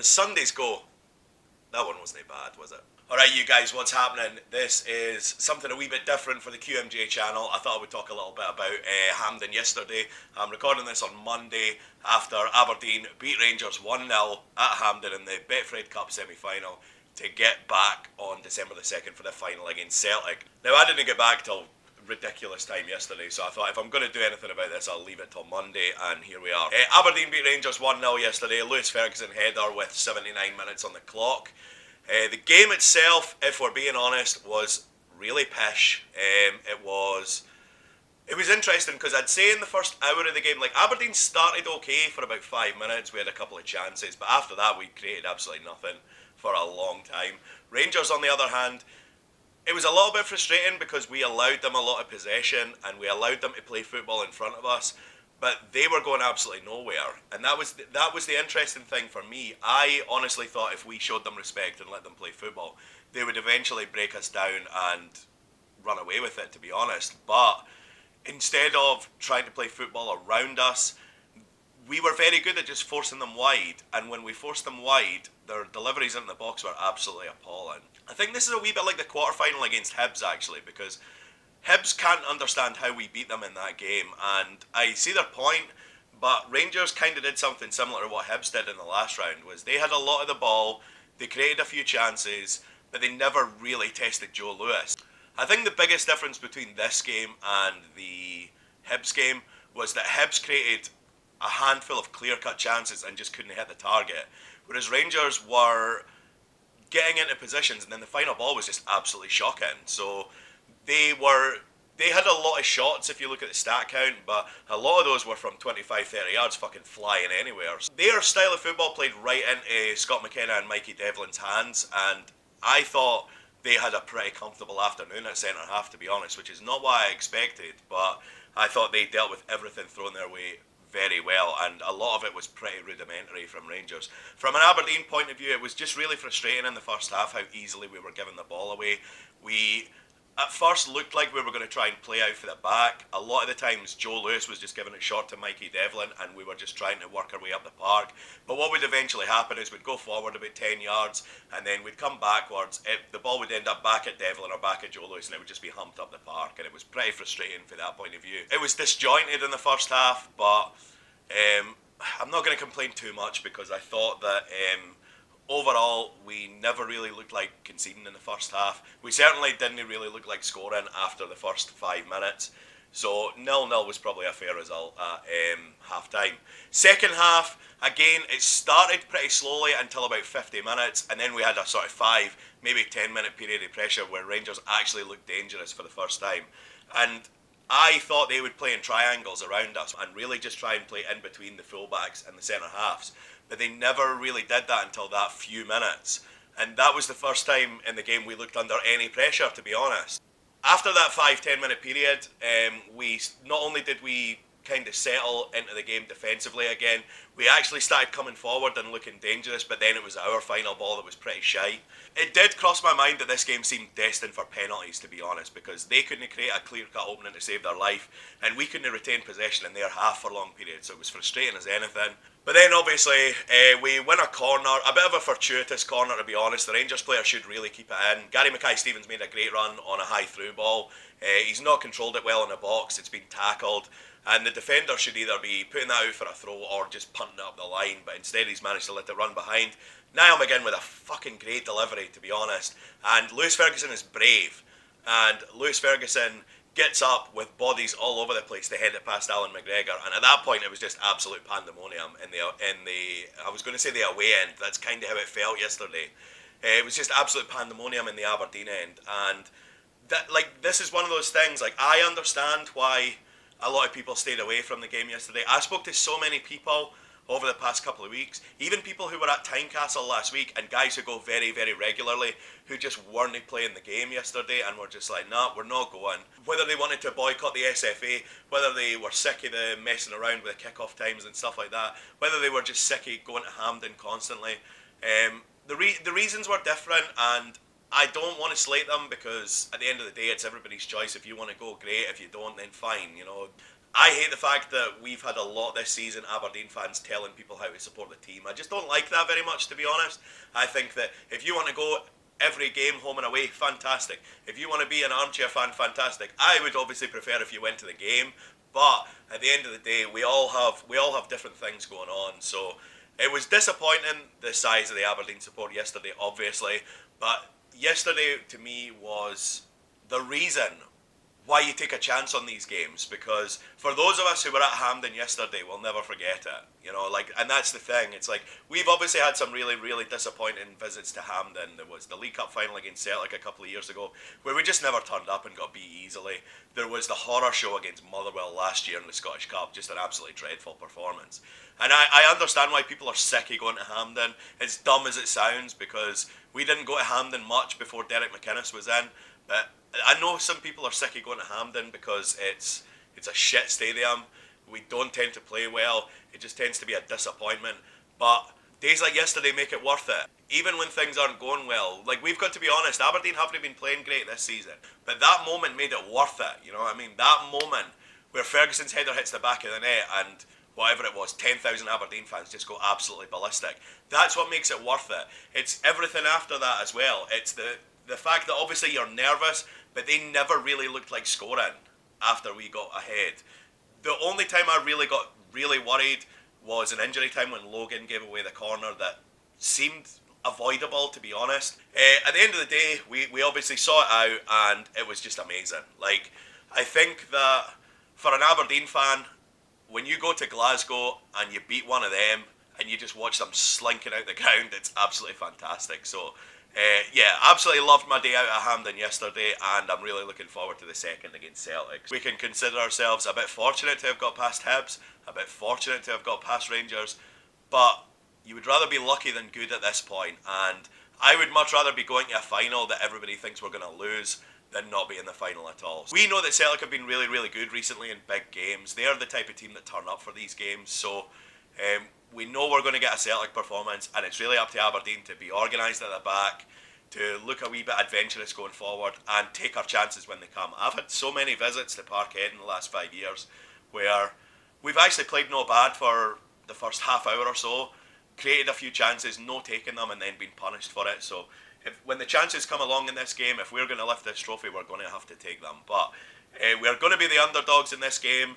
As Sundays go, that one wasn't bad, was it? Alright, you guys, what's happening? This is something a wee bit different for the QMJ channel. I thought I would talk a little bit about Hampden yesterday. I'm recording this on Monday after Aberdeen beat Rangers 1-0 at Hampden in the Betfred Cup Semi-Final to get back on December the 2nd for the final against Celtic. Now, I didn't get back till ridiculous time yesterday, so I thought if I'm going to do anything about this, I'll leave it till Monday, and here we are. Aberdeen beat Rangers 1-0 yesterday. Lewis Ferguson header with 79 minutes on the clock. The game itself, if we're being honest, was really pish. It was interesting because I'd say in the first hour of the game, like, Aberdeen started okay for about 5 minutes. We had a couple of chances, but after that we created absolutely nothing for a long time. Rangers, on the other hand, it was a little bit frustrating because we allowed them a lot of possession and we allowed them to play football in front of us, but they were going absolutely nowhere. And that was the interesting thing for me. I honestly thought if we showed them respect and let them play football, they would eventually break us down and run away with it, to be honest. But instead of trying to play football around us, we were very good at just forcing them wide, and when we forced them wide, their deliveries into the box were absolutely appalling. I think this is a wee bit like the quarter-final against Hibs, actually, because Hibs can't understand how we beat them in that game, and I see their point, but Rangers kind of did something similar to what Hibs did in the last round, was they had a lot of the ball, they created a few chances, but they never really tested Joe Lewis. I think the biggest difference between this game and the Hibs game was that Hibs created a handful of clear-cut chances and just couldn't hit the target, whereas Rangers were getting into positions and then the final ball was just absolutely shocking. So they had a lot of shots if you look at the stat count, but a lot of those were from 25-30 yards fucking flying anywhere. Their style of football played right into Scott McKenna and Mikey Devlin's hands, and I thought they had a pretty comfortable afternoon at centre half, to be honest, which is not what I expected, but I thought they dealt with everything thrown their way very well, and a lot of it was pretty rudimentary from Rangers. From an Aberdeen point of view, it was just really frustrating in the first half how easily we were giving the ball away. We at first looked like we were going to try and play out for the back. A lot of the times Joe Lewis was just giving it short to Mikey Devlin and we were just trying to work our way up the park. But what would eventually happen is we'd go forward about 10 yards and then we'd come backwards. The ball would end up back at Devlin or back at Joe Lewis and it would just be humped up the park, and it was pretty frustrating from that point of view. It was disjointed in the first half, but I'm not going to complain too much because I thought that overall we never really looked like conceding in the first half. We certainly didn't really look like scoring after the first 5 minutes. So 0-0 was probably a fair result at half time. Second half, again, it started pretty slowly until about 50 minutes, and then we had a sort of 5, maybe 10-minute period of pressure where Rangers actually looked dangerous for the first time. And I thought they would play in triangles around us and really just try and play in between the fullbacks and the centre halves. But they never really did that until that few minutes. And that was the first time in the game we looked under any pressure, to be honest. After that 5-10 minute period, we not only did we kind of settle into the game defensively again, we actually started coming forward and looking dangerous, but then it was our final ball that was pretty shite. It did cross my mind that this game seemed destined for penalties, to be honest, because they couldn't create a clear-cut opening to save their life, and we couldn't retain possession in their half for long periods, so it was frustrating as anything. But then obviously we win a corner, a bit of a fortuitous corner, to be honest. The Rangers player should really keep it in. Gary Mackay-Stevens made a great run on a high through ball. He's not controlled it well in the box, it's been tackled, and the defender should either be putting that out for a throw or just punting it up the line, but instead he's managed to let it run behind. Niall McGinn with a fucking great delivery, to be honest, and Lewis Ferguson is brave, and Lewis Ferguson gets up with bodies all over the place to head it past Alan McGregor, and at that point it was just absolute pandemonium in the I was going to say the away end. That's kind of how it felt yesterday. It was just absolute pandemonium in the Aberdeen end, and that, like, this is one of those things, like, I understand why a lot of people stayed away from the game yesterday. I spoke to so many people over the past couple of weeks, even people who were at Tynecastle last week and guys who go very, very regularly who just weren't playing the game yesterday and were just like, nah, we're not going. Whether they wanted to boycott the SFA, whether they were sick of the messing around with the kick-off times and stuff like that, whether they were just sick of going to Hampden constantly, the reasons were different, and I don't want to slate them because at the end of the day it's everybody's choice. If you want to go, great. If you don't, then fine, you know. I hate the fact that we've had a lot this season, Aberdeen fans telling people how to support the team. I just don't like that very much, to be honest. I think that if you want to go every game home and away, fantastic. If you want to be an armchair fan, fantastic. I would obviously prefer if you went to the game, but at the end of the day, we all have different things going on. So it was disappointing the size of the Aberdeen support yesterday, obviously, but yesterday to me was the reason why you take a chance on these games, because for those of us who were at Hampden yesterday, we'll never forget it. And that's the thing. It's like we've obviously had some really, really disappointing visits to Hampden. There was the League Cup final against Celtic a couple of years ago, where we just never turned up and got beat easily. There was the horror show against Motherwell last year in the Scottish Cup, just an absolutely dreadful performance. And I understand why people are sick of going to Hampden. It's dumb as it sounds, because we didn't go to Hampden much before Derek McInnes was in, but I know some people are sick of going to Hampden because it's a shit stadium. We don't tend to play well. It just tends to be a disappointment. But days like yesterday make it worth it. Even when things aren't going well. Like, we've got to be honest, Aberdeen haven't been playing great this season. But that moment made it worth it. You know what I mean? That moment where Ferguson's header hits the back of the net and whatever it was, 10,000 Aberdeen fans just go absolutely ballistic. That's what makes it worth it. It's everything after that as well. It's the fact that obviously you're nervous, but they never really looked like scoring after we got ahead. The only time I really got really worried was in injury time when Logan gave away the corner that seemed avoidable, to be honest. At the end of the day, we obviously saw it out and it was just amazing. Like, I think that for an Aberdeen fan, when you go to Glasgow and you beat one of them and you just watch them slinking out the ground, it's absolutely fantastic. So, yeah, absolutely loved my day out at Hampden yesterday, and I'm really looking forward to the second against Celtic. We can consider ourselves a bit fortunate to have got past Hibs, a bit fortunate to have got past Rangers, but you would rather be lucky than good at this point, and I would much rather be going to a final that everybody thinks we're going to lose than not be in the final at all. We know that Celtic have been really, really good recently in big games. They are the type of team that turn up for these games, so we know we're going to get a Celtic performance, and it's really up to Aberdeen to be organised at the back, to look a wee bit adventurous going forward, and take our chances when they come. I've had so many visits to Parkhead in the last 5 years where we've actually played no bad for the first half hour or so, created a few chances, no taking them, and then been punished for it. So when the chances come along in this game, if we're going to lift this trophy, we're going to have to take them. But we're going to be the underdogs in this game.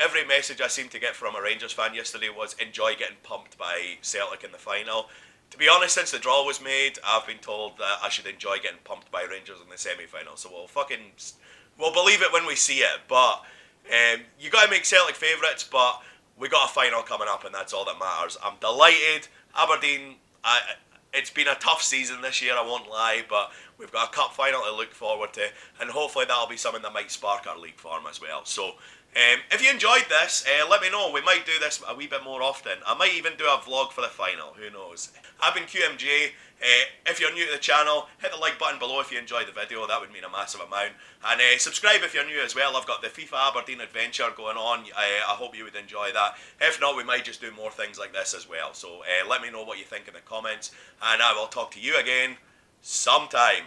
Every message I seemed to get from a Rangers fan yesterday was enjoy getting pumped by Celtic in the final. To be honest, since the draw was made, I've been told that I should enjoy getting pumped by Rangers in the semi-final. So we'll believe it when we see it. But you got to make Celtic favourites, but we got a final coming up, and that's all that matters. I'm delighted. Aberdeen, it's been a tough season this year, I won't lie, but we've got a cup final to look forward to, and hopefully that'll be something that might spark our league form as well. So, if you enjoyed this, let me know. We might do this a wee bit more often. I might even do a vlog for the final, who knows. I've been QMJ. If you're new to the channel, hit the like button below if you enjoyed the video. That would mean a massive amount. And subscribe if you're new as well. I've got the FIFA Aberdeen adventure going on. I hope you would enjoy that. If not, we might just do more things like this as well. So let me know what you think in the comments, and I will talk to you again sometime.